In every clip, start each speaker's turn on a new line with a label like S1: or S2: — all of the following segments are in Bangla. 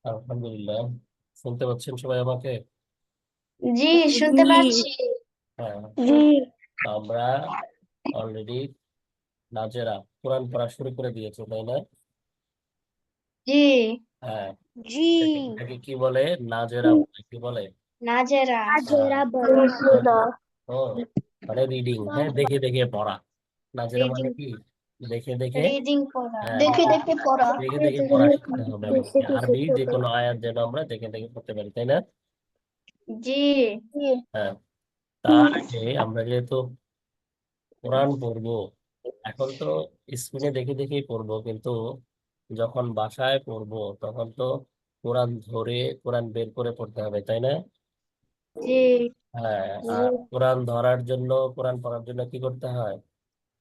S1: আলহামদুলিল্লাহ। শুনতে পাচ্ছেন সবাই আমাকে?
S2: জি, শুনতে পাচ্ছি।
S1: হ্যাঁ।
S2: জি।
S1: আমরা অলরেডি নাজেরা কোরআন পড়া শুরু করে দিয়েছি, তাই না?
S2: জি।
S1: হ্যাঁ।
S2: জি।
S1: এটাকে কি বলে? নাজেরা বলে। কি বলে?
S2: নাজেরা।
S1: হ্যাঁ,
S2: নাজেরা বলেছিল।
S1: ও মানে রিডিং, হ্যাঁ, দেখে দেখে পড়া। নাজেরা মানে
S2: রিডিং।
S1: কি? দেখে দেখে।
S2: রিডিং পড়া,
S1: হ্যাঁ,
S2: দেখে
S1: দেখে
S2: দেখে পড়া।
S1: দেখে দেখে পড়া শিখতে হবে আমাদেরকে। আরবি যে কোনো আয়াত যেন আমরা দেখে দেখে পড়তে পারি, তাই না?
S2: জি।
S1: হ্যাঁ। তার আগে আমরা যেহেতু কোরআন পড়বো, এখন তো স্ক্রিনে দেখে দেখেই পড়বো, কিন্তু যখন বাসায় পড়বো তখন তো কোরআন ধরে কোরআন বের করে পড়তে হবে, তাই না?
S2: জি।
S1: হ্যাঁ। আর কোরআন ধরার জন্য, কোরআন পড়ার জন্য কি করতে হয়?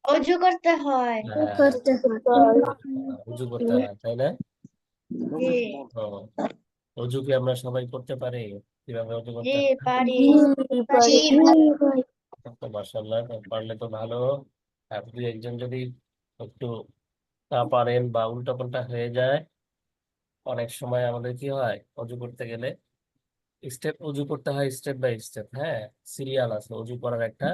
S2: অজু করতে হয়।
S1: হ্যাঁ,
S2: করতে হয়।
S1: উজু করতে হয়, তাই না?
S2: জি।
S1: তো অজু কি আমরা সবাই করতে পারি? কিভাবে অজু
S2: জি,
S1: করতে হয়?
S2: পারি।
S1: জি।
S2: জি।
S1: তো মাশাআল্লাহ, পারলে তো ভালো। আর দুই একজন যদি একটু না পারেন বা উল্টা পাল্টা হয়ে যায়, অনেক সময় আমাদের কি হয়, অজু করতে গেলে অজু করতে হয় স্টেপ বাই স্টেপ। হ্যাঁ, সিরিয়াল আছে অজু করার একটা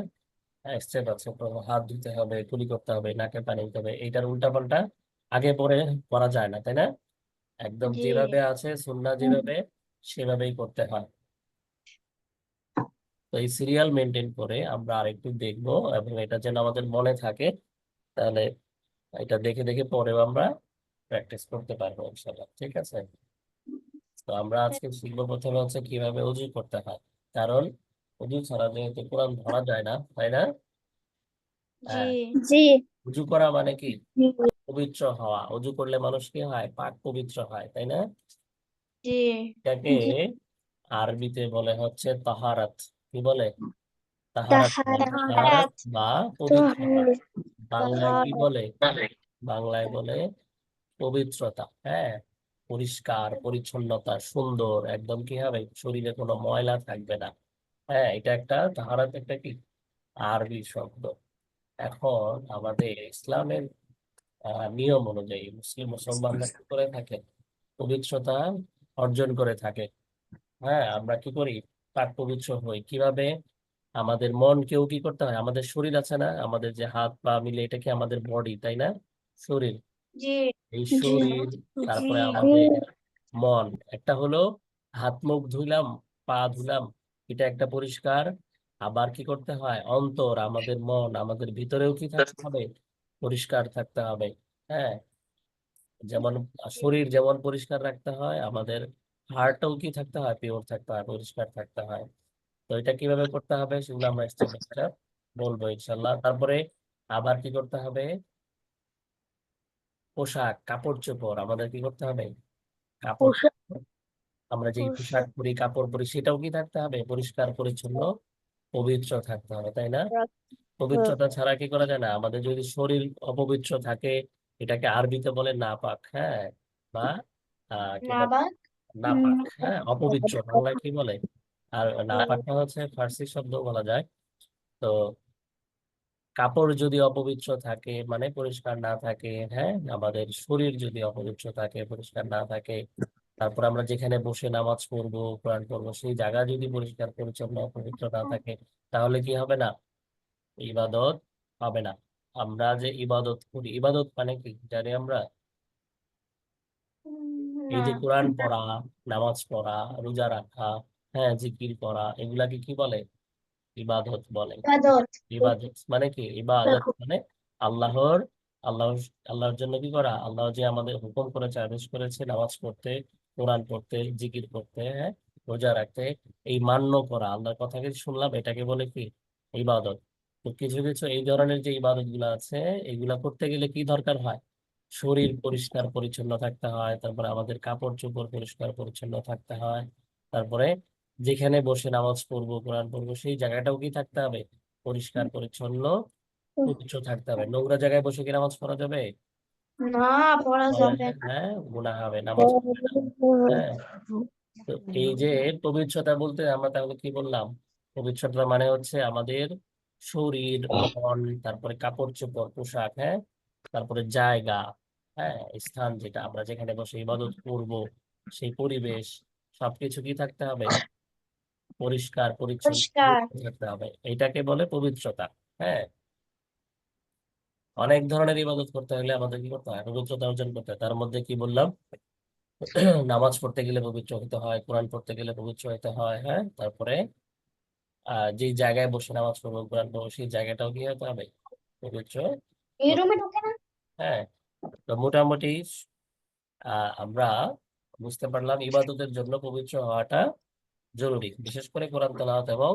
S1: স্টেপ আছে। তো হাত ধুতে হবে, কুলি করতে হবে, নাকে পানি দিতে হবে। এইটার উল্টা পাল্টা আগে পরে করা যায় না, তাই না? একদম
S2: জি।
S1: যেভাবে আছে সুন্নাহ যেভাবে, সেভাবেই করতে হয়। তো এই সিরিয়াল মেনটেন করে আমরা আরেকটু দেখবো, এবং এটা যেন আমাদের মনে থাকে। তাহলে এটা দেখে দেখে পরেও আমরা প্র্যাকটিস করতে পারবো ইনশাল্লাহ। ঠিক আছে। তো আমরা আজকে শিখবো প্রথমে হচ্ছে কিভাবে উজু করতে হয়। কারণ উজু ছাড়া যেহেতু কোরআন ধরা যায় না, তাই না?
S2: জি।
S1: হ্যাঁ।
S2: জি।
S1: উজু করা মানে কি? পবিত্র হওয়া। উজু করলে মানুষ কি হয়? পাক পবিত্র হয়, তাই না?
S2: জি।
S1: এটাকে আরবিতে বলে হচ্ছে তাহারাত। কি বলে? তাহারাত বলে। তাহারাত
S2: তাহারাত।
S1: বা পবিত্রতা। বাংলায় কি
S2: তাহারাত।
S1: বলে? বাংলায় বলে পবিত্রতা। হ্যাঁ, পরিষ্কার পরিচ্ছন্নতা, সুন্দর একদম, কি হবে, শরীরে কোনো ময়লা থাকবে না। হ্যাঁ, এটা একটা তাহারাত, একটা কি আরবি শব্দ। এখন আমাদের ইসলামের নিয়ম অনুযায়ী মুসলমানরা কি করে থাকে? পবিত্রতা অর্জন করে থাকে। হ্যাঁ, আমরা কি করি? পাক পবিত্র হই কিভাবে? আমাদের মনকেও কি করতে হয়? আমাদের শরীর আছে না, আমাদের যে হাত পা মিলে, এটা কি আমাদের বডি, তাই না? শরীর।
S2: জি।
S1: এই
S2: জি।
S1: শরীর,
S2: জি।
S1: তারপরে আমাদের মন, একটা হলো হাত মুখ ধুইলাম, পা ধুলাম, এটা একটা পরিষ্কার। আবার কি করতে হয়? অন্তর, আমাদের মন, আমাদের ভিতরেও কি থাকতে হবে? পরিষ্কার থাকতে হবে। হ্যাঁ, যেমন শরীর যেমন পরিষ্কার রাখতে হয়, আমাদের হার্টও কি থাকতে হয়? পিওর থাকতে হয়, পরিষ্কার থাকতে হয়। তো এটা কিভাবে করতে হবে সেগুলো আমরা স্টেপ বাই স্টেপ বলবো ইনশাল্লাহ। তারপরে আবার কি করতে হবে? পোশাক, কাপড় চোপড় আমাদের কি করতে হবে? কাপড়, আমরা যেই পোশাক পরি, কাপড় পরি, সেটাও কি থাকতে হবে? পরিষ্কার পরিচ্ছন্ন, পবিত্র থাকতে হবে, তাই না? পবিত্রতা ছাড়া কি করা যায় না। আমাদের যদি শরীর অপবিত্র থাকে, এটাকে আরবিতে বলে নাপাক। হ্যাঁ, বা কি বলে?
S2: নাবাক।
S1: নাপাক। হ্যাঁ, অপবিত্র বাংলায় কি বলে? আর নাপাকটা হচ্ছে ফার্সি শব্দ বলা যায়। তো কাপড় যদি অপবিত্র থাকে, মানে পরিষ্কার না থাকে, হ্যাঁ, আমাদের শরীর যদি অপবিত্র থাকে, পরিষ্কার না থাকে, তারপর আমরা যেখানে বসে নামাজ পড়বো, কোরআন পড়বো, সেই জায়গা যদি পরিষ্কার পরিচ্ছন্ন পবিত্র না থাকে, তাহলে কি হবে না? ইবাদত হবে না। আমরা যে ইবাদত করি, ইবাদত মানে কি জানি আমরা? এই
S2: না।
S1: যে কোরআন পড়া, নামাজ পড়া, রোজা রাখা, হ্যাঁ, জিকির করা, এগুলাকে কি বলে? ইবাদত বলে।
S2: ইবাদত।
S1: ইবাদত মানে কি? ইবাদত মানে আল্লাহর, আল্লাহ, আল্লাহর জন্য কি করা? আল্লাহ যে আমাদের হুকুম করেছে, আদেশ করেছে নামাজ পড়তে, কোরআন পড়তে, জিকির করতে, হ্যাঁ, রোজা রাখতে, এই মান্য করা, আল্লাহর কথা কিছু শুনলাম, এটাকে বলে কি? ইবাদত। তো কিছু কিছু এই ধরনের যে ইবাদত গুলো আছে, এগুলা করতে গেলে কি দরকার হয়? শরীর পরিষ্কার পরিচ্ছন্ন থাকতে হয়, তারপরে আমাদের কাপড় চোপড় পরিষ্কার পরিচ্ছন্ন থাকতে হয়, তারপরে যেখানে বসে নামাজ পড়বো, কোরআন পড়বো, সেই জায়গাটাও কি থাকতে হবে? পরিষ্কার পরিচ্ছন্ন, পবিত্র থাকতে হবে। নোংরা জায়গায় বসে কি নামাজ পড়া যাবে?
S2: না, পড়া
S1: বলা
S2: যাবে
S1: যায়,
S2: না।
S1: হ্যাঁ, গুনাহ হবে, নামাজ পড়বে না। হ্যাঁ। তো এই যে পবিত্রতা বলতে আমরা তাহলে কি বললাম? পবিত্রতা মানে হচ্ছে আমাদের শরীর, মন, তারপরে কাপড় চোপড়, পোশাক, হ্যাঁ, তারপরে জায়গা, হ্যাঁ, স্থান, যেটা আমরা যেখানে বসে ইবাদত করব, সেই পরিবেশ সবকিছু কি থাকতে হবে? পরিষ্কার পরিচ্ছন্ন
S2: পরিষ্কার।
S1: থাকতে হবে, এইটাকে বলে পবিত্রতা। হ্যাঁ, অনেক ধরনের ইবাদত করতে হলে আমাদের কি করতে হয়? পবিত্রতা অর্জন করতে হয়। তার মধ্যে কি বললাম? নামাজ পড়তে গেলে পবিত্র হতে হয়, কোরআন পড়তে গেলে পবিত্র হতে হয়। হ্যাঁ, তারপরে যে জায়গায় বসে নামাজ পড়বো, কোরআন পড়বো, সেই জায়গাটাও কি হতে হবে? পবিত্র
S2: এই
S1: হতে
S2: রুমে
S1: হবে।
S2: ঢুকে না।
S1: হ্যাঁ, তো মোটামুটি আমরা বুঝতে পারলাম ইবাদতের জন্য পবিত্র হওয়াটা জরুরি, বিশেষ করে কোরআন তেলাওয়াত এবং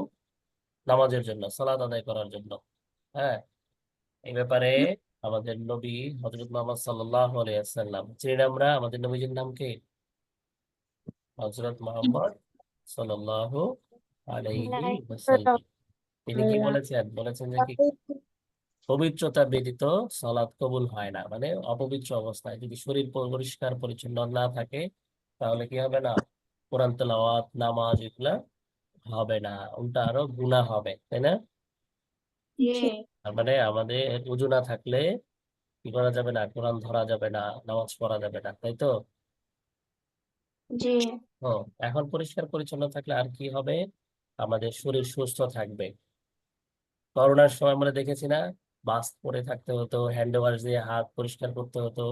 S1: নামাজের জন্য, সালাত আদায় করার জন্য। হ্যাঁ, এই ব্যাপারে আমাদের নবী হযরত মুহাম্মদ সাল্লাল্লাহু আলাইহি ওয়াসাল্লাম, চিনি আমরা আমাদের নবীজির নাম কি? হযরত মুহাম্মদ সাল্লাল্লাহু আলাইহি ওয়াসাল্লাম। তিনি কি বলেছেন? বলেছেন যে কি, পবিত্রতা ব্যতীত সালাত কবুল হয় না। মানে অপবিত্র অবস্থায় যদি শরীর পরিষ্কার পরিচ্ছন্ন না থাকে, তাহলে কি হবে না? কোরআন তেলাওয়াত, নামাজ এগুলা হবে না, উল্টা আরো গুনাহ হবে, তাই না?
S2: জি।
S1: তার মানে আমাদের ওযু না থাকলে কি করা যাবে না? কোরআন ধরা যাবে না, নামাজ পড়া যাবে না, তাই তো?
S2: জি।
S1: ও, এখন পরিষ্কার পরিচ্ছন্ন থাকলে আর কি হবে? আমাদের শরীর সুস্থ থাকবে। করোনার সময় আমরা দেখেছি না, মাস্ক পরে থাকতে হতো, হ্যান্ড ওয়াশ দিয়ে হাত পরিষ্কার করতে হতো,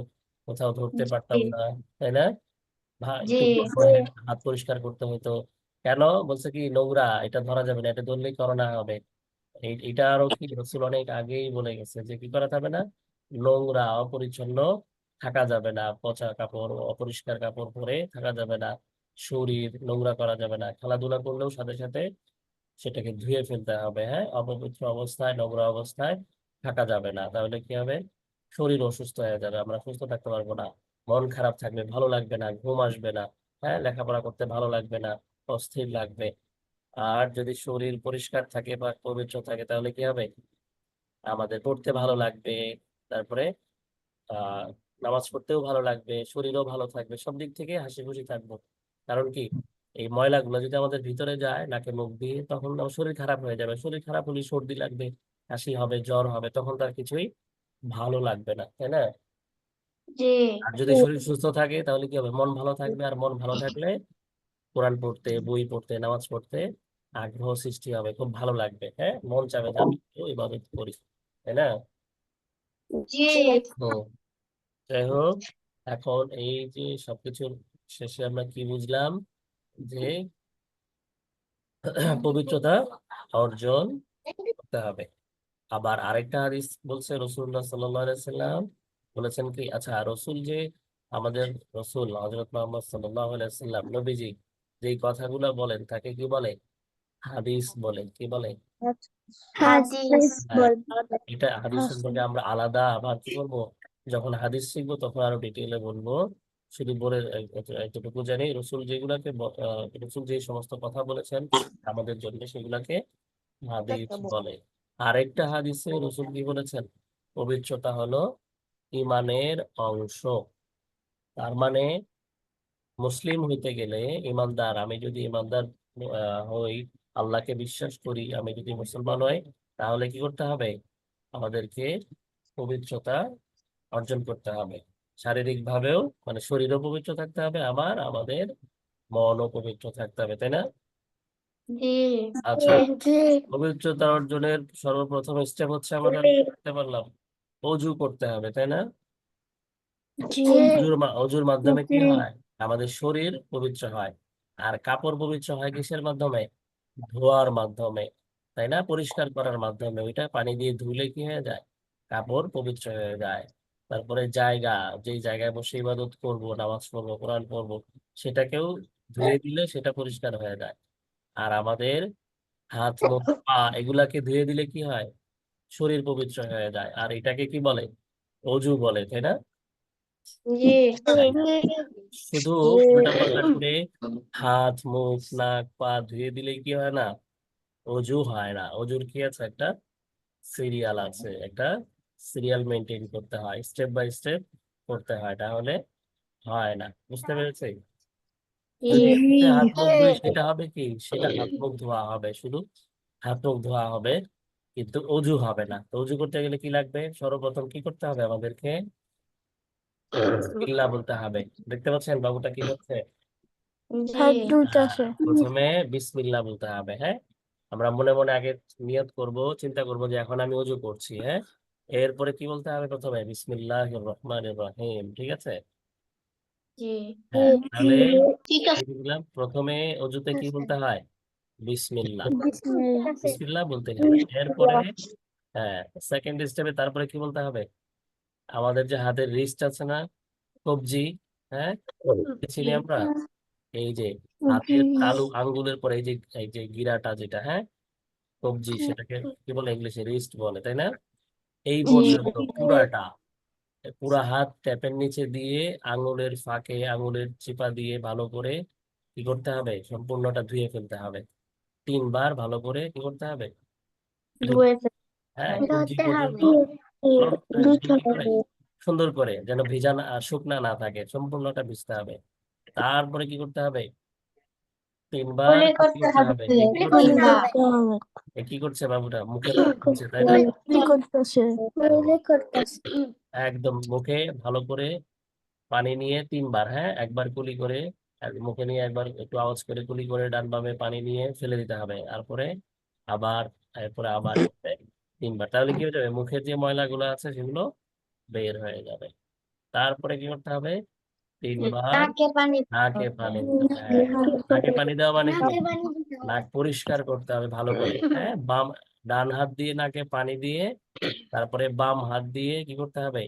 S1: কোথাও ধরতে পারতাম
S2: জি।
S1: না, তাই না?
S2: জি।
S1: একটু হাত পরিষ্কার করতে হতো। কেন? বলছে কি, নোংরা, এটা ধরা যাবে না, এটা ধরলেই করোনা হবে। এটা আরো কি রসুল অনেক আগেই বলে গেছে যে কি করা যাবে না? নোংরা অপরিচ্ছন্ন থাকা যাবে না, পচা কাপড় অপরিষ্কার কাপড় পরে থাকা যাবে না, শরীর নোংরা করা যাবে না, খেলাধুলা করলেও সাথে সাথে সেটাকে ধুয়ে ফেলতে হবে। হ্যাঁ, অপবিত্র অবস্থায়, নোংরা অবস্থায় থাকা যাবে না, তাহলে কি হবে? শরীর অসুস্থ হয়ে যাবে, আমরা সুস্থ থাকতে পারবো না, মন খারাপ থাকবে, ভালো লাগবে না, ঘুম আসবে না। হ্যাঁ, লেখাপড়া করতে ভালো লাগবে না, অস্থির লাগবে। আর যদি শরীর পরিষ্কার থাকে বা পবিত্র থাকে, তাহলে কি হবে? আমাদের পড়তে ভালো লাগবে, তারপরে আহ নামাজ পড়তেও ভালো লাগবে, শরীরও ভালো থাকবে, সব দিক থেকে হাসি খুশি থাকবো। কারণ কি, এই ময়লাগুলো যদি আমাদের ভিতরে যায় নাকে মুখ দিয়ে, তখন আমার শরীর খারাপ হয়ে যাবে, শরীর খারাপ হলে সর্দি লাগবে, কাশি হবে, জ্বর হবে, তখন তার কিছুই ভালো লাগবে না, তাই না?
S2: জি।
S1: আর যদি শরীর সুস্থ থাকে, তাহলে কি হবে? মন ভালো থাকবে, আর মন ভালো থাকলে কোরআন পড়তে, বই পড়তে, নামাজ পড়তে আগ্রহ সৃষ্টি হবে, খুব ভালো লাগবে। হ্যাঁ, মন চাবে যে আমি একটু ইবাদত করি, তাই না?
S2: জি।
S1: হুম। যাই হোক, এখন এই যে সবকিছুর শেষে আমরা কি বুঝলাম? যে পবিত্রতা অর্জন করতে হবে। আবার আরেকটা হাদিস বলছে, রাসূলুল্লাহ সাল্লাল্লাহু আলাইহি সাল্লাম বলেছেন কি, আচ্ছা, রসুল যে আমাদের রসুল হযরত মুহাম্মদ সাল্লাল্লাহু আলাইহি সাল্লাম নবীজি যেই কথাগুলো বলেন তাকে কি বলে? হাদিস বলে। কি বলে?
S2: হাদিস।
S1: হ্যাঁ, এটা হাদিস সম্পর্কে আমরা আলাদা আবার কি করবো? যখন হাদিস শিখবো তখন আরো ডিটেইলে বলবো। শুধু বলে এতটুকু জানি, রসুল যেগুলাকে রসুল যে সমস্ত কথা বলেছেন আমাদের জন্য, সেগুলাকে হাদিস বলে। আরেকটা হাদিসে রসুল কি বলেছেন? পবিত্রতা হলো ইমানের অংশ। তার মানে মুসলিম হইতে গেলে, ইমানদার, আমি যদি ইমানদার হই, আল্লাহকে বিশ্বাস করি, আমি যদি মুসলমান হই, তাহলে কি করতে হবে? আমাদেরকে পবিত্রতা অর্জন করতে হবে। শারীরিক ভাবেও, মানে শরীরও পবিত্র থাকতে হবে, আবার আমাদের মনও পবিত্র থাকতে হবে, তাই না?
S2: জি।
S1: আচ্ছা, পবিত্রতা অর্জনের সর্বপ্রথম স্টেপ হচ্ছে আমাদের, করতে পারলাম, অজু করতে হবে, তাই না?
S2: জি।
S1: অজুর মাধ্যমে কি হয়? আমাদের শরীর পবিত্র হয়। আর কাপড় পবিত্র হয় কিসের মাধ্যমে? ধোয়ার মাধ্যমে, তাই না? পরিষ্কার করার মাধ্যমে, ওইটা পানি দিয়ে ধুলে কি হয়ে যায়? কাপড় পবিত্র হয়ে যায়। তারপরে জায়গা, যেই জায়গায় বসে ইবাদত করব, নামাজ পড়বো, কোরআন পড়বো, সেটাকেও ধুয়ে দিলে সেটা পরিষ্কার হয়ে যায়। আর আমাদের হাত, মুখ, পা এগুলাকে ধুয়ে দিলে কি হয়? শরীর পবিত্র হয়ে যায়। আর এটাকে কি বলে? অজু বলে, তাই না?
S2: জি।
S1: হ্যাঁ, শুধু উল্টা পাল্টা করে হাত, মুখ, নাক, পা ধুয়ে দিলে কি হয় না? অজু হয় না। অজুর কি আছে? একটা সিরিয়াল আছে, একটা সিরিয়াল মেনটেন করতে হয়, স্টেপ বাই স্টেপ করতে হয়, তাহলে হয় না। বুঝতে পেরেছি? যদি এমনিতে হাত মুখ ধুই, সেটা হবে কি, সেটা হাত মুখ ধোয়া হবে, শুধু হাত মুখ ধোয়া হবে, কিন্তু অজু হবে না। তো অজু করতে গেলে কি লাগবে? সর্বপ্রথম কি করতে হবে আমাদেরকে? বিসমিল্লাহ বলতে হবে। দেখতে পাচ্ছেন বাবুটা কি করছে?
S2: জি
S1: প্রথমে বিসমিল্লাহ বলতে হবে। হ্যাঁ, আমরা মনে মনে আগে নিয়ত করব, চিন্তা করব যে এখন আমি ওযু করছি। হ্যাঁ, এরপরে কি বলতে হবে? প্রথমে বিসমিল্লাহির রহমানির রহিম। ঠিক আছে?
S2: জি
S1: হ্যাঁ, তাহলে
S2: ঠিক
S1: কি বুঝলাম? প্রথমে অজুতে কি বলতে হয়? বিসমিল্লাহ।
S2: আছে
S1: বিসমিল্লাহ বলতে হবে। এরপরে হ্যাঁ, সেকেন্ড স্টেপে তারপরে কি বলতে হবে? আমাদের যে হাতের রিস্ট আছে না, কবজি, হ্যাঁ, চিনি আমরা, এই যে হাতের তালু আঙ্গুলের পরে এই যে গিরাটা যেটা, হ্যাঁ, কবজি, সেটাকে কি বলে ইংলিশে? রিস্ট বলে, তাই না? এই পর্যন্ত পুরাটা, পুরা হাত ট্যাপের নিচে দিয়ে আঙুলের ফাঁকে আঙুলের চিপা দিয়ে ভালো করে কি করতে হবে? সম্পূর্ণটা ধুয়ে ফেলতে হবে। 3 বার ভালো করে কি করতে হবে?
S2: ধুয়ে
S1: হ্যাঁ, কবজি
S2: ধুতে
S1: পর্যন্ত
S2: হবে
S1: দিয়ে কি করে সুন্দর করে, যেন ভিজা না আর শুকনা না থাকে, সম্পূর্ণটা ভিজতে হবে। তারপরে কি করতে হবে? 3 বার
S2: কুলি
S1: কি
S2: করতে
S1: করতে
S2: হবে
S1: হবে? এ কি
S2: কুলি
S1: করছে?
S2: করতে হবে
S1: এ কি করছে বাবুটা? মুখের মধ্যে দিচ্ছে, তাই না?
S2: কুলি করতেছে
S1: হুম,
S2: কুলি করতেছে
S1: একদম মুখে ভালো করে পানি নিয়ে 3 বার, হ্যাঁ, একবার কুলি করে মুখে নিয়ে একবার একটু আওয়াজ করে কুলি করে ডান বামে পানি নিয়ে ফেলে দিতে হবে। তারপরে আবার, এরপরে আবার এভাবে 3 বার। তাহলে কি হয়ে যাবে? মুখের যে ময়লাগুলো আছে সেগুলো বের হয়ে যাবে। তারপরে কি করতে হবে? 3 বার
S2: নাকে পানি দিতে
S1: নাকে
S2: হবে
S1: পানি দিতে হবে। হ্যাঁ, নাকে পানি দেওয়া মানে কি?
S2: নাকে পানি দিতে হবে
S1: নাক পরিষ্কার করতে হবে ভালো করে। হ্যাঁ, ডান হাত দিয়ে নাকে পানি দিয়ে, তারপরে বাম হাত দিয়ে কি করতে হবে?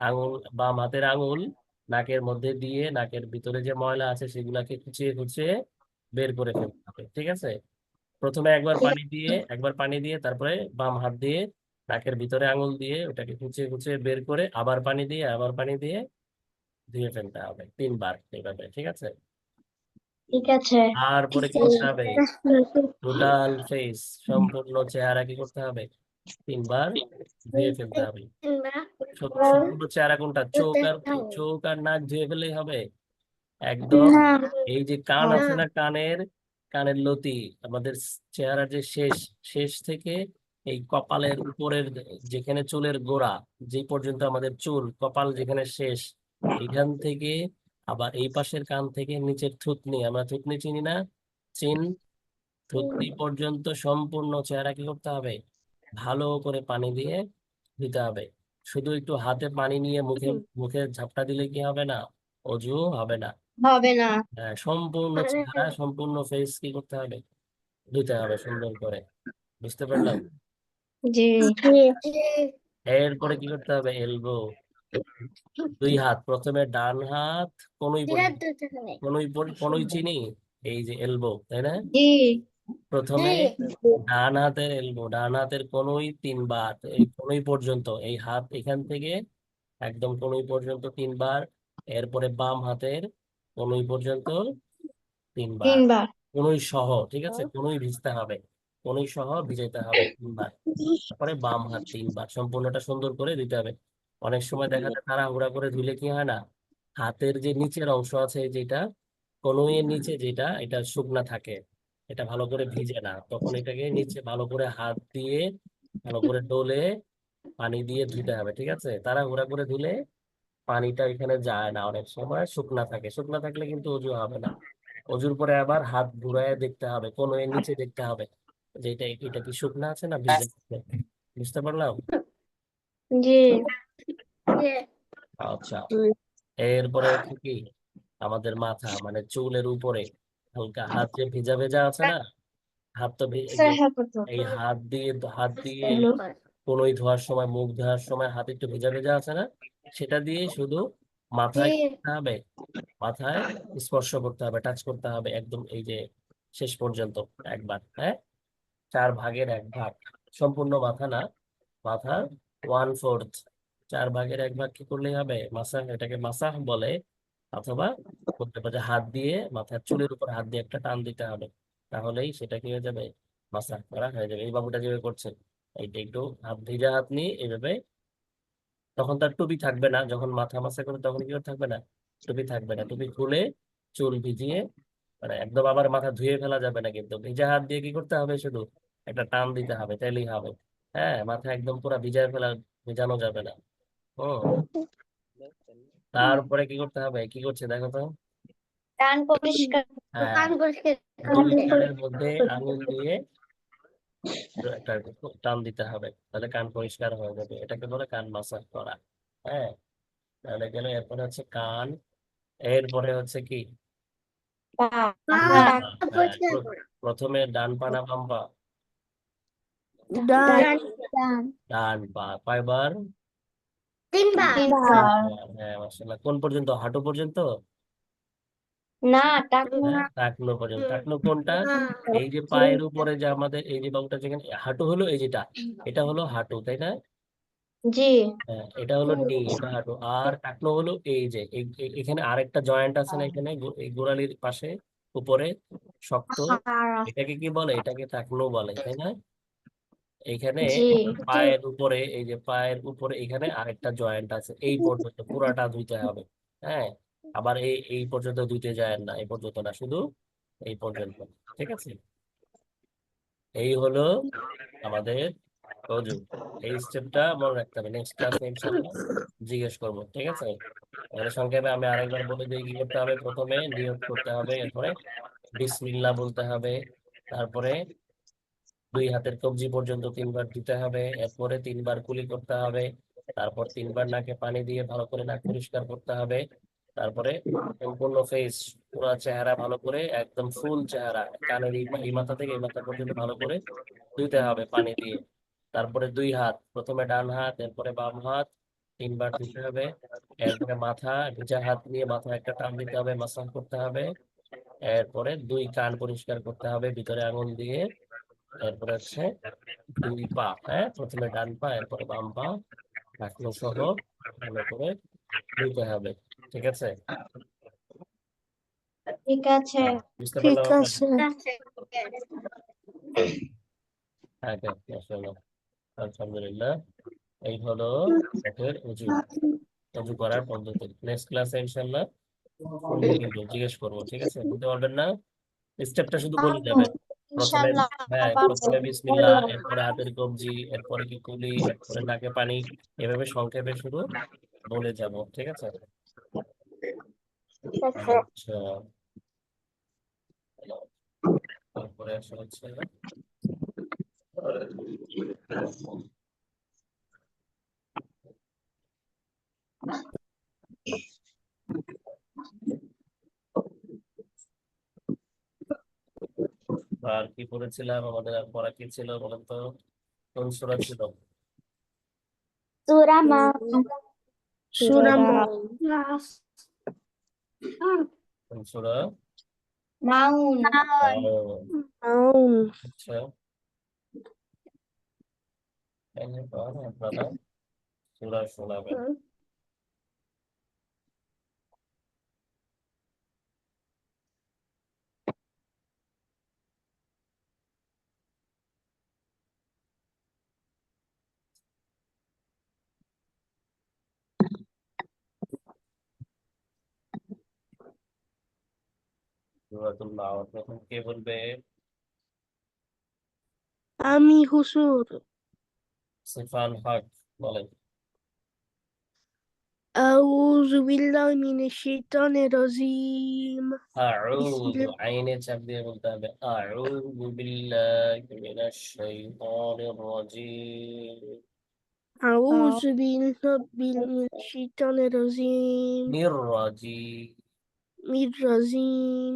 S1: আঙুল, বাম হাতের আঙুল নাকের মধ্যে দিয়ে নাকের ভিতরে যে ময়লা আছে সেগুলাকে খুঁচিয়ে খুঁচিয়ে বের করে ফেলতে হবে। ঠিক আছে? প্রথমে একবার পানি দিয়ে তারপরে বাম হাত দিয়ে নাকের ভিতরে আঙুল দিয়ে ওটাকে খুঁচিয়ে খুঁচিয়ে বের করে আবার পানি দিয়ে আবার পানি দিয়ে ধুয়ে ফেলতে হবে 3 বার এইভাবে। ঠিক আছে?
S2: ঠিক আছে
S1: তারপরে কি করতে হবে? টোটাল ফেস, সম্পূর্ণ চেহারা কি করতে হবে? 3 বার ধুয়ে ফেলতে হবে। সম্পূর্ণ চেহারা কোনটা? চোখ আর নাক ধুয়ে ফেলেই হবে একদম।
S2: না
S1: এই যে কান আছে না, কানের কানের লতি, আমাদের চেহারার যে শেষ, শেষ থেকে এই কপালের উপরের যেখানে চুলের গোড়া, যে পর্যন্ত আমাদের চুল, কপাল যেখানে শেষ, এইখান থেকে আবার এই পাশের কান থেকে নিচের থুতনি, আমরা থুতনি চিনি না, চিন, থুতনি পর্যন্ত সম্পূর্ণ চেহারা কি করতে হবে? ভালো করে পানি দিয়ে দিতে হবে। শুধু একটু হাতে পানি নিয়ে মুখে মুখে ঝাপটা দিলে কি হবে না? অজু হবে না।
S2: হবে না
S1: সম্পূর্ণ চেহারা, সম্পূর্ণ ফেস কি করতে হবে? ধুতে হবে সুন্দর করে। বুঝতে পারলাম?
S2: জি
S1: এরপরে কি করতে হবে? এলবো, 2 হাত, প্রথমে ডান হাত কনুই পর্যন্ত, কনুই চিনি, এই যে এলবো, তাই না?
S2: জি
S1: প্রথমে ডান হাতের এলবো, ডান হাতের কনুই 3 বার, এই কনুই পর্যন্ত, এই হাত এখান থেকে একদম কনুই পর্যন্ত 3 বার। এরপরে বাম হাতের কনুই পর্যন্ত 3 বার,
S2: তিনবার
S1: কনুই সহ। ঠিক আছে? কনুই ভিজতে হবে, কনুই সহ ভিজাইতে হবে 3 বার। তারপরে বাম হাত 3 বার, সম্পূর্ণটা সুন্দর করে দিতে হবে। অনেক সময় দেখা যায় তাড়াহুড়া করে ধুলে কি হয় না, হাতের যে নিচের অংশ আছে, যেটা কনুইয়ের নিচে, যেটা এটা শুকনা থাকে, এটা ভালো করে ভিজে না, তখন এটাকে নিচে ভালো করে হাত দিয়ে ভালো করে ডলে পানি দিয়ে ধুতে হবে। ঠিক আছে? তাড়াহুড়া করে ধুলে পানিটা এখানে যায় না, অনেক সময় শুকনা থাকে, শুকনা থাকলে কিন্তু অজু হবে না। অজুর পরে আবার হাত ঘুরায় দেখতে হবে, কনুইয়ের নিচে দেখতে হবে যে এটা এটা কি শুকনা আছে না ভিজে আছে। বুঝতে পারলাম?
S2: জি
S1: আচ্ছা, এরপরে হচ্ছে কি, আমাদের মাথা মানে চুলের উপরে হালকা হাত যে ভেজা ভেজা আছে না, হাত তো এই যে এই হাত দিয়ে কনুই ধোয়ার সময়, মুখ ধোয়ার সময় হাত একটু ভেজা ভেজা আছে না, সেটা দিয়ে শুধু মাথায় কি করতে হবে? মাথায় স্পর্শ করতে হবে, টাচ করতে হবে একদম, এই যে শেষ পর্যন্ত একবার। হ্যাঁ, 4/1 ভাগ, সম্পূর্ণ মাথা না, মাথার 1/4, 4/1 ভাগ কি করলেই হবে? মাসাহ, এটাকে মাসাহ বলে। অথবা বলতে পারে হাত দিয়ে মাথার চুলের উপর হাত দিয়ে একটা টান দিতে হবে, তাহলেই সেটা কি হয়ে যাবে? মাসাহ করা হয়ে যাবে। এই বাবুটা যেভাবে করছে, এইটা একটু হাত, ভিজা হাত নিয়ে এইভাবে, তখন তার টুপি থাকবে না, যখন মাথা মাসা করে তখন কি করে থাকবে না? টুপি থাকবে না, টুপি খুলে চুল ভিজিয়ে, মানে একদম আবার মাথা ধুয়ে ফেলা যাবে না, কিন্তু ভিজা হাত দিয়ে কি করতে হবে? শুধু একটা টান দিতে হবে, তাইলেই হবে। হ্যাঁ, মাথা একদম পুরো ভিজানো যাবে না। ও, তারপরে কি করতে হবে? কি করছে দেখো তো?
S2: কান পরিষ্কার
S1: হ্যাঁ,
S2: কান পরিষ্কার
S1: দুই কানের মধ্যে আঙুল দিয়ে একটা টান দিতে হবে, তাহলে কান পরিষ্কার হয়ে যাবে। এটাকে বলে কান মাসাজ করা। হ্যাঁ, তাহলে গেল। এরপরে হচ্ছে কান, এরপরে হচ্ছে কি?
S2: পা
S1: হ্যাঁ, প্রথমে ডান পা না বাম পা?
S2: ডান
S1: ডান পা কয়বার?
S2: তিনবার
S1: তিনবার। হ্যাঁ, মাশাআল্লাহ। কোন পর্যন্ত? হাঁটু পর্যন্ত?
S2: না টাকনু
S1: হ্যাঁ, টাকনু পর্যন্ত। টাকনু কোনটা? এই যে পায়ের উপরে যে আমাদের এই যে বাহুটা, যেখানে হাঁটু হলো এই যেটা, এটা হলো হাঁটু, তাই না?
S2: জি
S1: হ্যাঁ, এটা হলো নি, এটা হাঁটু। আর টাকনু হলো এই যে এখানে আরেকটা জয়েন্ট আছে না, এখানে এই গোড়ালির পাশে উপরে শক্ত, এটাকে কি বলে? এটাকে টাকনু বলে, তাই না? এখানে
S2: জি
S1: পায়ের উপরে, এই যে পায়ের উপরে এখানে আরেকটা জয়েন্ট আছে, এই পর্যন্ত পুরাটা ধুইতে হবে। হ্যাঁ, আবার এই এই পর্যন্ত ধুইতে যায় না, এই পর্যন্ত না, শুধু এই পর্যন্ত। ঠিক আছে, এই হলো আমাদের অজু। এই স্টেপটা মনে রাখতে হবে, নেক্সট ক্লাসে ইনশাল্লাহ জিজ্ঞেস করবো। ঠিক আছে, তাহলে সংক্ষেপে আমি আরেকবার বলে দিই কি করতে হবে। প্রথমে নিয়ত করতে হবে, এরপরে বিসমিল্লাহ বলতে হবে, তারপরে দুই হাতের কবজি পর্যন্ত তিনবার দিতে হবে, এরপরে তিনবার কুলি করতে হবে, তারপর তিনবার নাকে পানি দিয়ে ভালো করে নাক পরিষ্কার করতে হবে, তারপরে সম্পূর্ণ ফেস, পুরো চেহারা ভালো করে, একদম ফুল চেহারা, কানের এই মাথা থেকে এই মাথা পর্যন্ত ভালো করে ধুইতে হবে পানি দিয়ে। তারপরে দুই হাত, প্রথমে ডান হাত, এরপরে বাম হাত, তিনবার ধুতে হবে। এরপরে মাথা, নিজের হাত নিয়ে মাথা একটা টান দিতে হবে, মাসাজ করতে হবে। এরপরে দুই কান পরিষ্কার করতে হবে ভিতরে আঙুল দিয়ে। এরপরে হচ্ছে দুই পা, হ্যাঁ, প্রথমে ডান পা, এরপরে বাম পা, ঢাকনা সহ ভালো করে ধুইতে হবে। ঠিক আছে,
S2: ঠিক আছে
S1: বুঝতে পারলাম আপনারা?
S2: আছে
S1: হ্যাঁ, হ্যাঁ, মাশাআল্লাহ, আলহামদুলিল্লাহ। এই হলো আমাদের অজু, অজু করার পদ্ধতি। নেক্সট ক্লাসে ইনশাল্লাহ শুনবো, কিন্তু জিজ্ঞেস করবো। ঠিক আছে, বলতে পারবেন না? স্টেপটা শুধু বলে যাবেন। প্রথমে,
S2: ইনশাআল্লাহ
S1: হ্যাঁ,
S2: পারবো
S1: প্রথমে বিসমিল্লাহ, এরপরে হাতের কবজি, এরপরে কি কুলি, এরপরে নাকে পানি, এভাবে সংক্ষেপে শুধু বলে যাব। ঠিক আছে,
S2: ঠিক আছে
S1: আচ্ছা। তারপরে আসলে হচ্ছে আর কি পড়েছিলাম, আমাদের আর পড়া কি ছিল বলেন তো? কোন সূরা ছিল?
S2: সূরা
S3: Surah
S1: কোন সূরা?
S2: মাউন
S1: ও,
S3: Maun.
S1: আচ্ছা। এরপর আপনারা সূরা শোনাবেন। সূরাতুল মাউন প্রথম কে বলবে?
S3: Ami Husur.
S1: সিফান হক, বলেন।
S3: أعوذ بالله من الشيطان الرجيم. بسم
S1: আউযু,
S3: الله
S1: আইনে চাপ দিয়ে বলতে হবে। আউযু বিল্লাহি মিনাশ শাইতানির রাজীম।
S3: أعوذ بالله من الشيطان الرجيم.
S1: নির রাজীম।
S3: من الرجيم.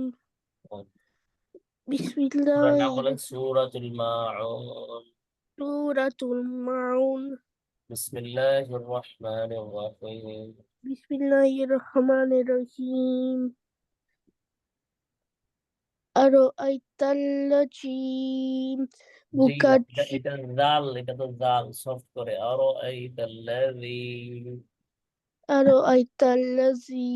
S3: بسم
S1: সূরার নাম
S3: الله
S1: বলেন সূরাতুল মাউন।
S3: سورة المعون.
S1: বিসমিল্লাহির রহমানির রহিম।
S3: بسم الله الرحمن الرحيم. أرأيت الذي
S1: জি না, এটা
S3: يكذب
S1: এটা জাল, এটা তো জাল, সফট করে। আরো এই তাল্লাযী,
S3: أرأيت الذي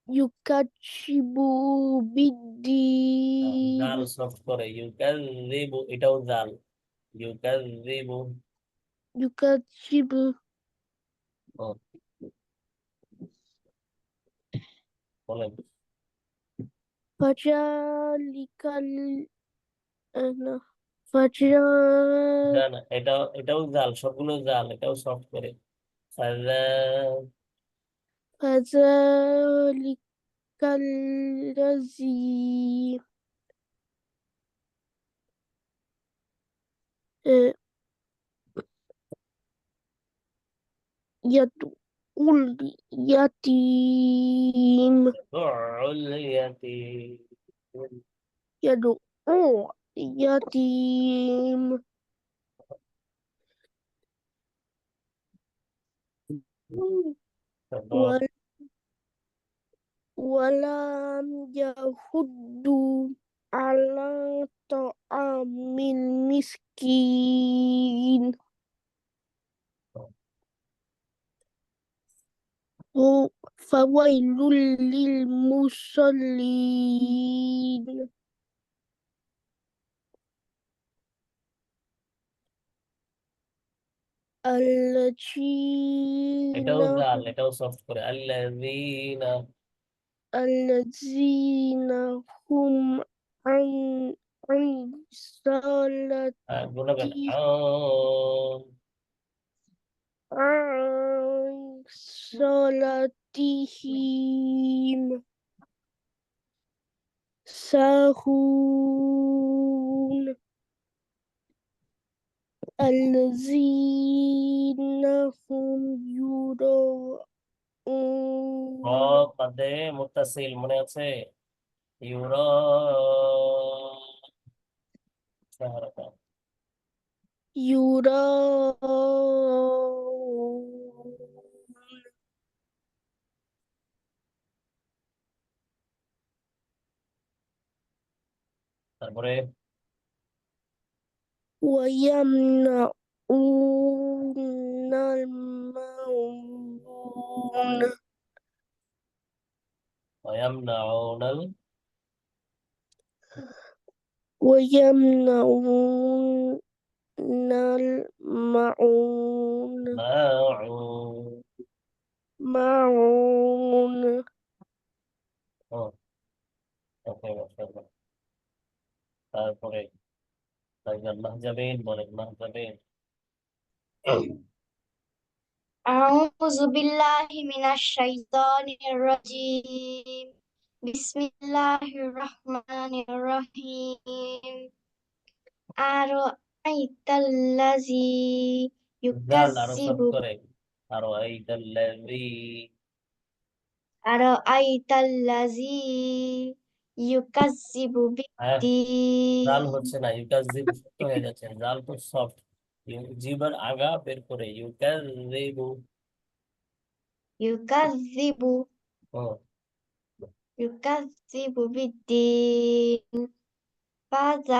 S3: يكذب
S1: জাল
S3: بالدين
S1: সফট করে, ইউকাযযিবু, এটাও জাল, ইউকাযযিবু।
S3: يكذب
S1: ও, বলেন।
S3: فذلك فجعل
S1: না না, এটাও এটাও জাল, সবগুলো জাল, এটাও সফট করে। فذا-
S3: فذلك الذي آه، يدعو اليتيم
S1: يدع اليتيم
S3: يدعو اليتيم
S1: تضع-
S3: ولم يحض على طعام المسكين فويل للمصلين
S1: এটাও
S3: الذين
S1: জাল, এটাও সফট করে আল্লাযীনা
S3: الذين هم عن عن
S1: গুণাগান
S3: صلاتهم عن صلاتهم ساهون الذين هم يراءون
S1: কাদে মুত্তাসিল মনে আছে? ইউরা সাহারাকা
S3: يراءون
S1: তারপরে
S3: ويمنعون الماعون
S1: ওয়ায়ামনাউনাল
S3: ويمنعون الماعون
S1: মাউন
S3: মাউন
S1: ও ওকে মাশাআল্লাহ। তারপরে মাহজাবিন বলেন মাহজাবিন
S2: أعوذ بالله من الشيطان الرجيم بسم الله الرحمن الرحيم أرأيت الذي
S1: জাল আরো
S2: يكذب
S1: সফট করে আর আইতাল্লাযী
S2: أرأيت الذي يكذب
S1: হ্যাঁ জাল
S2: بالدين
S1: হচ্ছে না, ইউকাযিব শক্ত হয়ে যাচ্ছে, জাল তো সফট। জিবার আগা বের করে ইউকাযিবু
S2: يكذب
S1: ও
S2: يكذب بالدين فذلك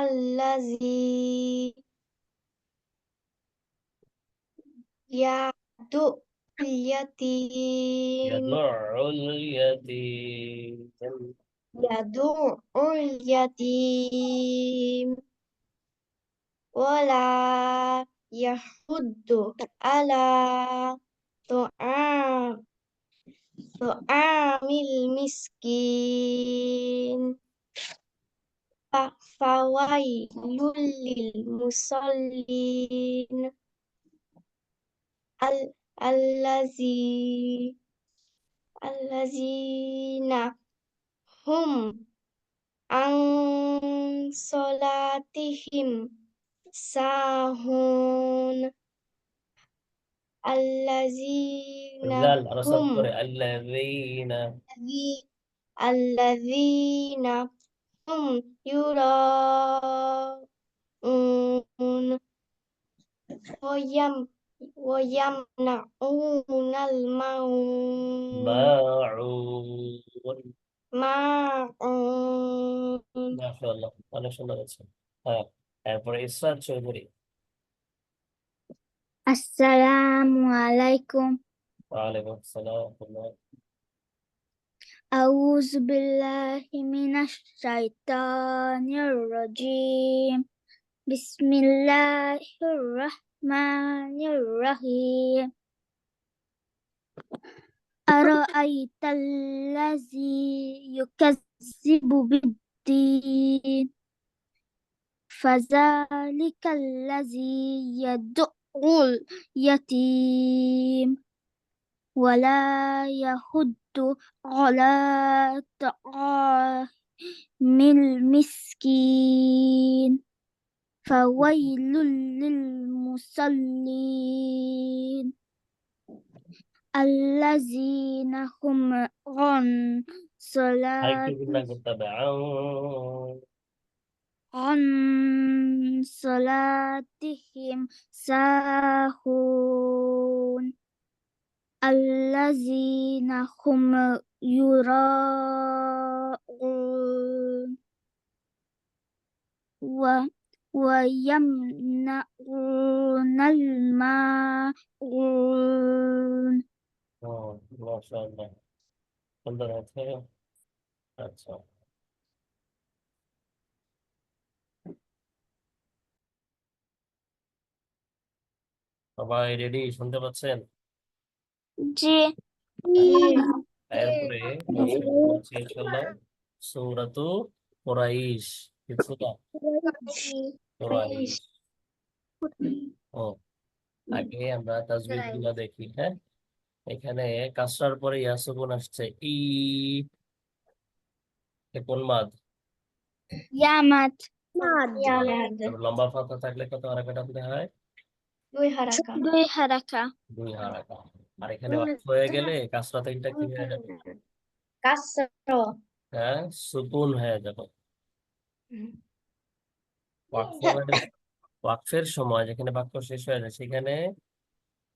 S2: الذي يدعو اليتيم
S1: ইয়াদুল ইয়াতীম
S2: يدعو اليتيم ولا يحض على طعام المسكين فويل للمصلين الذين هم عن صلاتهم ساهون الذين
S1: জাল আরো সফট
S2: هم
S1: করে আল্লাযীনা
S2: الذين هم يراءون ويمنعون الماعون
S1: মাশাআল্লাহ অনেক সুন্দর আছে। হ্যাঁ তারপরে ইসরাত চৌধুরী
S4: Assalamualaikum.
S1: ওয়ালাইকুম আসসালাম ওয়া রাহমাতুল্লাহ।
S4: A'udzu billahi minasy syaithanir rajim. Bismillahirrahmanirrahim. Ara'aital ladzi yukazzibu biddin فذلك الذي يدعو اليتيم ولا يحض على طعام المسكين فويل للمصلين الذين هم عن
S1: আরেকটু গুণা
S4: صلاة
S1: করতে হবে
S4: عن صلاتهم ساهون الذين هم يراءون ويمنعون الماعون
S1: মাশাআল্লাহ সুন্দর আছে আচ্ছা সবাই রেডি শুনতে পাচ্ছেন
S4: জি
S1: এরপরে আজকে হচ্ছে ইনশাআল্লাহ সূরাতু কুরাইশ কিছুটা কুরাইশ ও আগে আমরা তাজবিদ গুলা দেখি হ্যাঁ এখানে কাসরার পরে ইয়া সুকুন আসছে ই এ কোন মাদ
S4: ইয়ামাত
S1: আর লম্বা ফাতা থাকলে কত হারাকাত আনতে হয়
S2: দুই হারাকা
S4: দুই হারাকা
S1: দুই হারাকাত আর এখানে ওয়াকফ হয়ে গেলে কাসরা তিনটা কি হয়ে যাবে
S2: কাসরা
S1: হ্যাঁ সুকুন হয়ে যাবে ওয়াকফের সময় যেখানে বাক্য শেষ হয়ে যায় সেখানে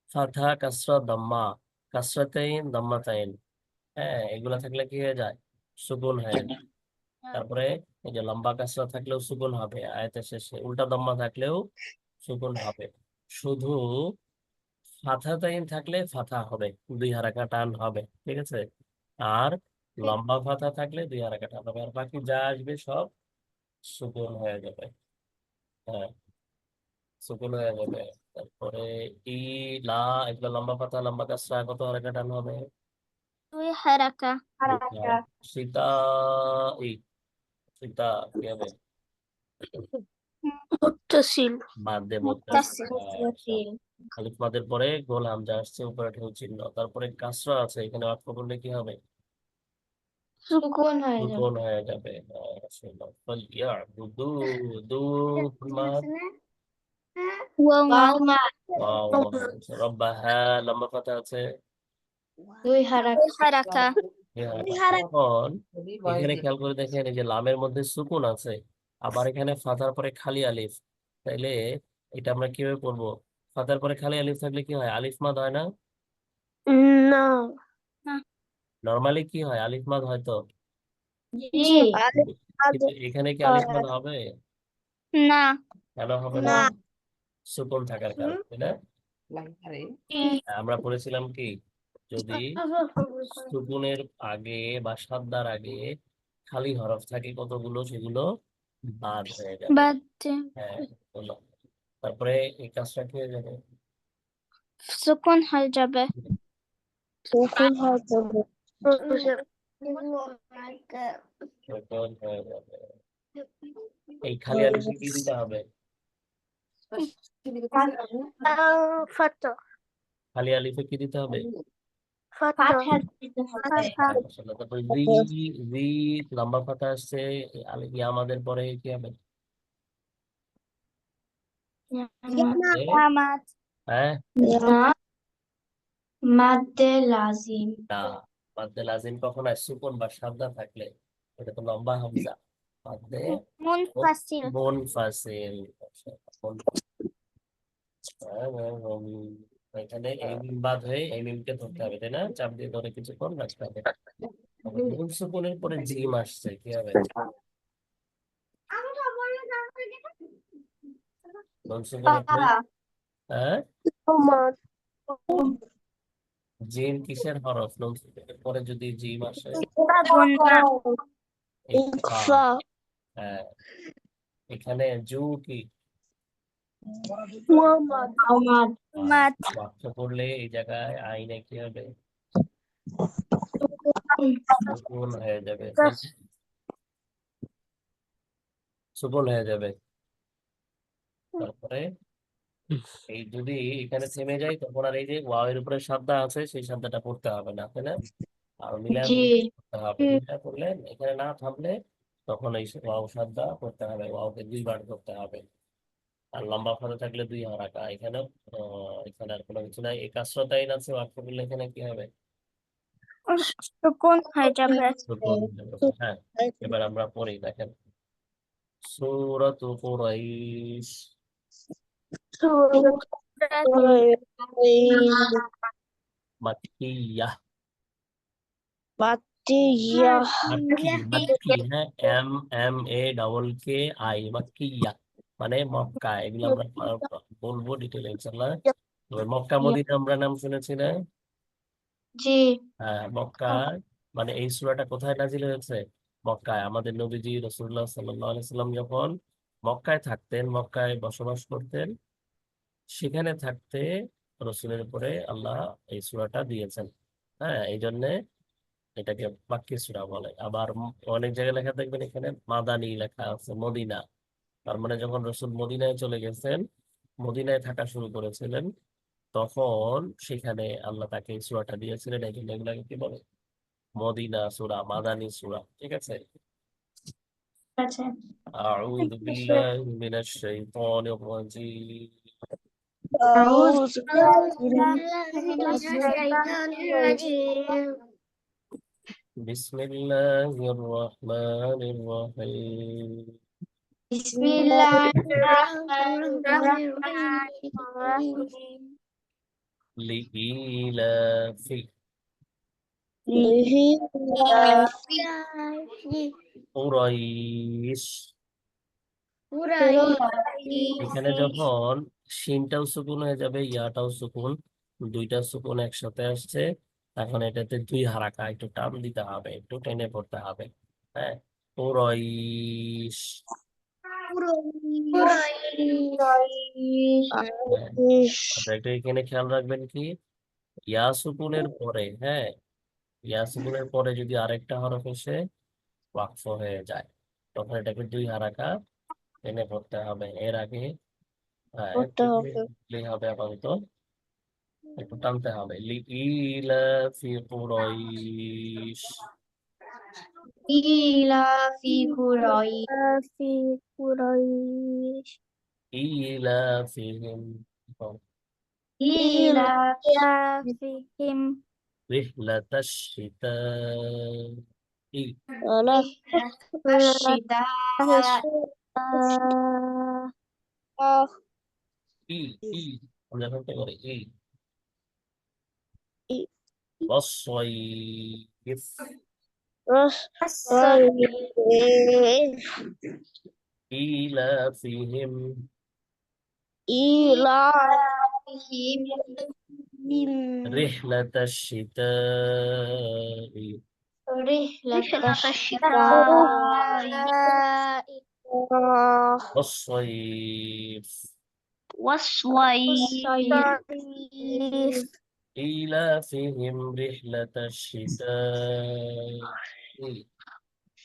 S1: ফাথা কাসরা দাম্মা কাসরাতাইন দাম্মাতাইন হ্যাঁ এগুলা থাকলে কি হয়ে যায় সুকুন হয়ে যায় তারপরে এই যে লম্বা কাসরা থাকলেও সুকুন হবে আয়াতের শেষে উল্টা দাম্মা থাকলেও সুকুন হবে শুধু ফাথাতাইন থাকলে ফাথা হবে দুই হারাকা টান হবে ঠিক আছে আর লম্বা ফাথা থাকলে দুই হারাকা টান হবে আর বাকি যা আসবে সব সুকুন হয়ে যাবে হ্যাঁ সুকুন হয়ে যাবে তারপরে ই লা এগুলো লম্বা পাতা লম্বা কাসরা কত হারাকা টান হবে
S4: দুই হারাকা
S1: সীতা ই সীতা কি হবে
S3: মুত্তাসিল
S1: বাদ দেব আলিফ মাদের পরে গোল হামজা আসছে উপরে ঢেউ চিহ্ন তারপরে কাসরা আছে এখানে ওয়াকফ করলে কি হবে
S2: সুকুন হয়ে যাবে
S1: সুকুন হয়ে যাবে ফালইয়াবুদু দু মাদ
S2: ওয়াও মাদ
S1: ওয়াও রব্বাহা লম্বা পাতা আছে
S2: দুই হারাকা
S4: হারাকা
S1: এখন এখানে খেয়াল করে দেখেন এই যে লামের মধ্যে সুকুন আছে আবার এখানে ফাতার পরে খালি আলিফ তাইলে এটা আমরা কিভাবে পড়বো ফাতার পরে খালি আলিফ থাকলে কি হয় আলিফ মাদ হয় না
S3: না
S1: নরমালি কি হয় আলিফ মাদ হয়তো
S2: জি
S1: কিন্তু এখানে কি আলিফ মাদ হবে
S4: না
S1: কেন হবে না সুকুন থাকার কারণে তাই না আমরা পড়েছিলাম কি যদি সুকুনের আগে বা সাদ্দার আগে খালি হরফ থাকে কতগুলো সেগুলো বাদ হয়ে যাবে
S4: বাদ
S1: হ্যাঁ বলো তারপরে এই কাজটা কি হয়ে যাবে
S4: সুকুন হয়ে যাবে
S3: সুকুন হয়ে যাবে
S1: সুকুন হয়ে যাবে এই খালি আলিফে কি দিতে হবে
S3: ফাতা
S1: খালি আলিফে কি দিতে হবে
S3: ফাতা
S1: মাশাআল্লাহ তারপরে জি লম্বা ফাতা আসছে আলিফ ইয়া আমাদের পরে কি হবে
S4: ইয়ামাত
S1: হ্যাঁ
S2: মাদ্দে লাজিম
S1: না মাদ্দে লাজিম কখন হয় সুকুন বা সাদ্দা থাকলে এটা তো লম্বা হামজা মাদ্দে
S4: মুনফাসিল
S1: মুনফাসিল এখানে এই মিম বাদ হয়ে এই মিমকে ধরতে হবে তাই না চাপ দিয়ে ধরে কিছুক্ষণ রাখতে হবে নুন সুকুনের পরে জিম আসছে কি হবে নুন সুকুনের পরে হ্যাঁ জিম কিসের হরফ নুন সুকুনের পরে যদি জিম আসে ইকফা। হ্যাঁ এখানে জু কি
S2: মাদ
S1: বাক্য করলে এই জায়গায় আইনে কি হবে সুকুন হয়ে যাবে সুকুন হয়ে যাবে তারপরে এই যদি এখানে থেমে যায় তখন আর এই যে ওয়াও এর উপরে সাদা আছে সেই সাদাটা পড়তে হবে না, তাই না? আর মিলায়
S2: জি
S1: পড়তে হবে, মিলায় পড়লে এখানে না থামলে তখন এই ওয়াও সাদা পড়তে হবে, ওয়াওকে দুইবার করতে হবে। আর লম্বা ফাঁদা থাকলে দুই হারাকা। এখানে এখানে আর কোনো কিছু নাই, এই কাসরাতাইন আছে ওয়াক্ফ করলে এখানে কি হবে?
S4: সুকুন হয়ে যাবে।
S1: সুকুন হয়ে যাবে। হ্যাঁ, এবার আমরা পড়ি, দেখেন সূরাতু কুরাইশ মাক্কিয়াহ। মাক্কি, মাক্কি, হ্যাঁ, M M A double K I, মাক্কিয়া মানে মক্কা। এগুলো আমরা বলবো ডিটেলে ইনশাআল্লাহ। তবে মক্কা মদিনা আমরা নাম শুনেছি না?
S2: জি
S1: হ্যাঁ, মক্কা মানে এই সূরাটা কোথায় নাজিল হয়েছে? মক্কায়। আমাদের নবীজি রাসূলুল্লাহ সাল্লাল্লাহু আলাইহি সাল্লাম যখন মক্কায় থাকতেন, মক্কায় বসবাস করতেন, সেখানে থাকতে রসুলের উপরে আল্লাহ এই সূরাটা দিয়েছেন। হ্যাঁ, এই জন্য এটাকে মাক্কি সূরা বলে। আবার অনেক জায়গায় লেখা দেখবেন এখানে মাদানী লেখা আছে, মদিনা। তার মানে যখন রসুল মদিনায় চলে গেছেন, মদিনায় থাকা শুরু করেছিলেন, তখন সেখানে আল্লাহ তাকে এই সূরাটা দিয়েছিলেন। এই জন্য এগুলাকে কি বলে? মদিনা সূরা, মাদানী সূরা। ঠিক আছে।
S2: আছে
S1: আউযু বিল্লাহি মিনাশ শাইতানির রাজীম।
S2: أعوذ
S1: বিসমিল্লাহির রহমানির রহিম।
S2: بسم الله الرحمن الرحيم
S1: লিইলাফি কুরাইশ। এখানে যখন শিনটাও সুকুন হয়ে যাবে, ইয়াটাও সুকুন, দুইটা সুকুন একসাথে আসছে, এখন এটাতে দুই হারাকা, একটু টান দিতে হবে, একটু টেনে পড়তে হবে। হ্যাঁ, কুরাইশ। হ্যাঁ, আচ্ছা, একটু এখানে খেয়াল রাখবেন কি, ইয়া সুকুনের পরে, হ্যাঁ, ইয়া সুকুনের পরে যদি আরেকটা হরফ এসে ওয়াকফ হয়ে যায়, তখন এটাকে দুই হারাকা টেনে পড়তে হবে। এর আগে হ্যাঁ একটু দিলেই হবে, আপাতত একটু টানতে হবে। লিইলাফি কুরাইশ।
S2: إيلاف قريش
S3: في قريش
S1: ইলাফিহিম
S2: إيلاف
S4: فيهم
S1: রিহলাতাশ শিতাই
S2: الشتاء
S1: ই ই আমরা করতে পারি ওয়াসসাইফ ইলাফিহিম
S2: إيلافهم
S1: রিহলাতাশ শিতাই
S2: رحلة الشتاء
S1: والصيف
S2: والصيف
S1: إيلافهم رحلة الشتاء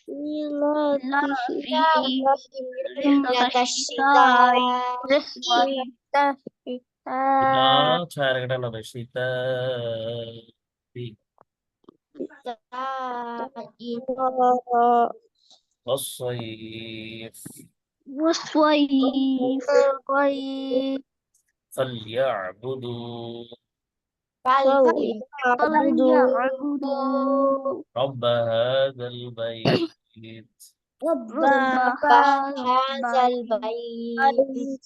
S2: إيلافهم رحلة الشتاء
S1: এটা ছয় একটা হবে শীতাই والصيف
S3: والصيف
S1: فليعبدوا
S3: فليعبدوا
S1: رب هذا البيت
S2: رب هذا البيت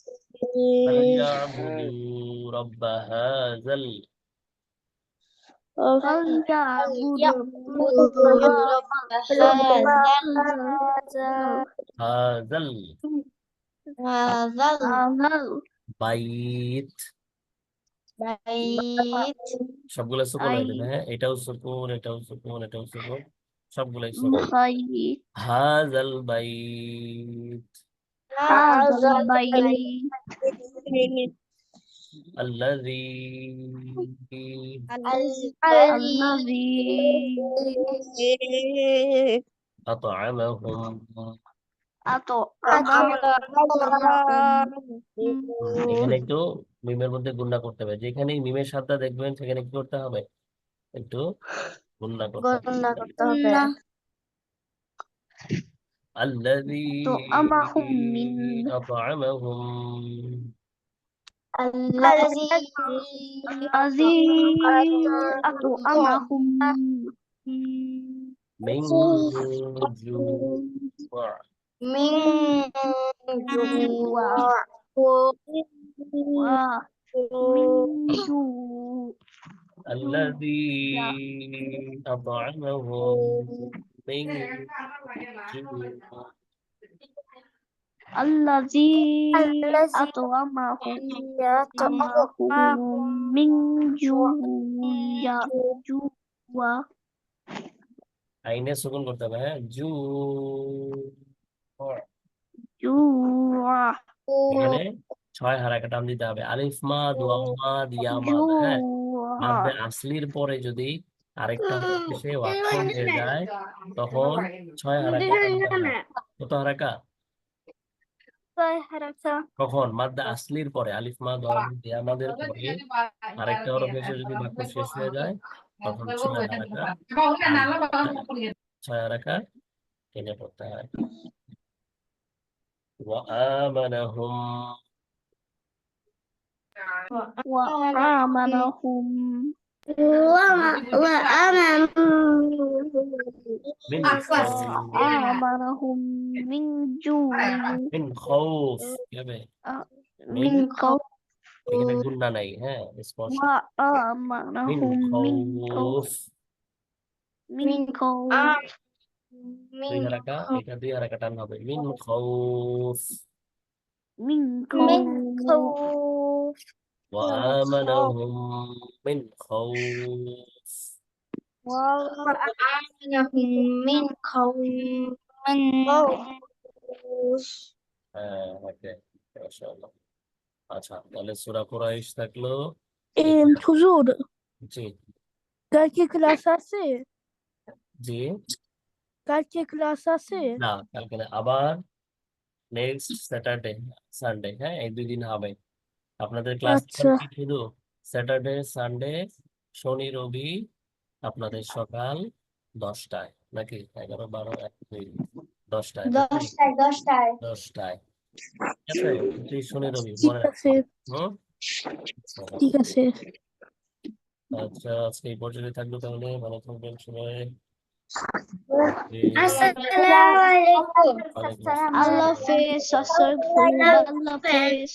S1: فليعبدوا رب هذا
S2: يعبدوا رب
S1: هذا
S2: هذا
S1: البيت।
S2: البيت
S1: সবগুলো সুকুন হয়ে যাবে। হ্যাঁ, এটাও সুকুন, এটাও সুকুন, এটাও সুকুন, সবগুলাই সুকুন। হাযাল বাইত
S2: هذا البيت
S1: আল্লাযী
S2: الذي
S1: আত'আমাহুম এখানে একটু মিমের মধ্যে গুণনা করতে হবে, যেখানে মিমের সাথে দেখবেন সেখানে কি করতে হবে, একটু গুণনা করতে হবে। الذي أطعمهم
S2: الذي أطعمهم
S1: من جوع
S2: من جوع
S1: الذي أطعمهم من جوع
S2: الذي أطعمهم من جوع
S1: আইনে সুকুন করতে হবে, হ্যাঁ, এখানে 6 হারাকা টান দিতে হবে, আলিফ মাদ ওয়াও মাদ ইয়া মাদ, হ্যাঁ। মাদ্দে আসলির পরে যদি আরেকটা হরফ এসে ওয়াকফ হয়ে যায় তখন 6 হারাকা টান দিতে হবে। কত হারাকা? কখন? মাদ্দে আসলির পরে, আলিফ মাদ ওয়াও মাদ ইয়া মাদের পরে আরেকটা হরফ এসে যদি বাক্য শেষ হয়ে যায় তখন 6 হারাকা 6 হারাকা টেনে পড়তে হয়। وآمنهم
S2: وآمنهم
S1: من
S2: وآمنهم من جوع
S1: من خوف كيف
S2: من خوف
S1: এখানে গুণনা নাই, হ্যাঁ, স্পষ্ট। من
S2: وآمنهم
S1: خوف
S2: من خوف
S1: দুই হারাকা, এটা 2 হারাকা টান হবে, من خوف
S2: من خوف
S1: وآمنهم من خوف
S2: وآمنهم من خوف
S1: হ্যাঁ, ওকে, মাশাআল্লাহ। আচ্ছা, তাহলে সূরা কুরাইশ থাকলো।
S3: হুজুর
S1: জি
S3: কালকে ক্লাস আছে?
S1: জি
S3: কালকে ক্লাস আছে?
S1: না, কালকে না, আবার নেক্সট স্যাটারডে সানডে, হ্যাঁ, এই 2 দিন হবে আপনাদের ক্লাস।
S3: আচ্ছা
S1: কি শুধু স্যাটারডে সানডে, শনি রবি আপনাদের সকাল 10টায় নাকি 11 12 1 2 10টায় নাকি? 10টায়, ঠিক আছে, প্রতি শনি রবি
S3: ঠিক
S1: মনে
S3: আছে
S1: হুম
S3: ঠিক আছে
S1: আচ্ছা, আজকে এই পর্যন্ত থাকলো, তাহলে ভালো থাকবেন সবাই।
S2: আসসালামু আলাইকুম
S1: ওয়ালাইকুম আসসালাম।
S2: আল্লাহ হাফেজ আল্লাহ হাফেজ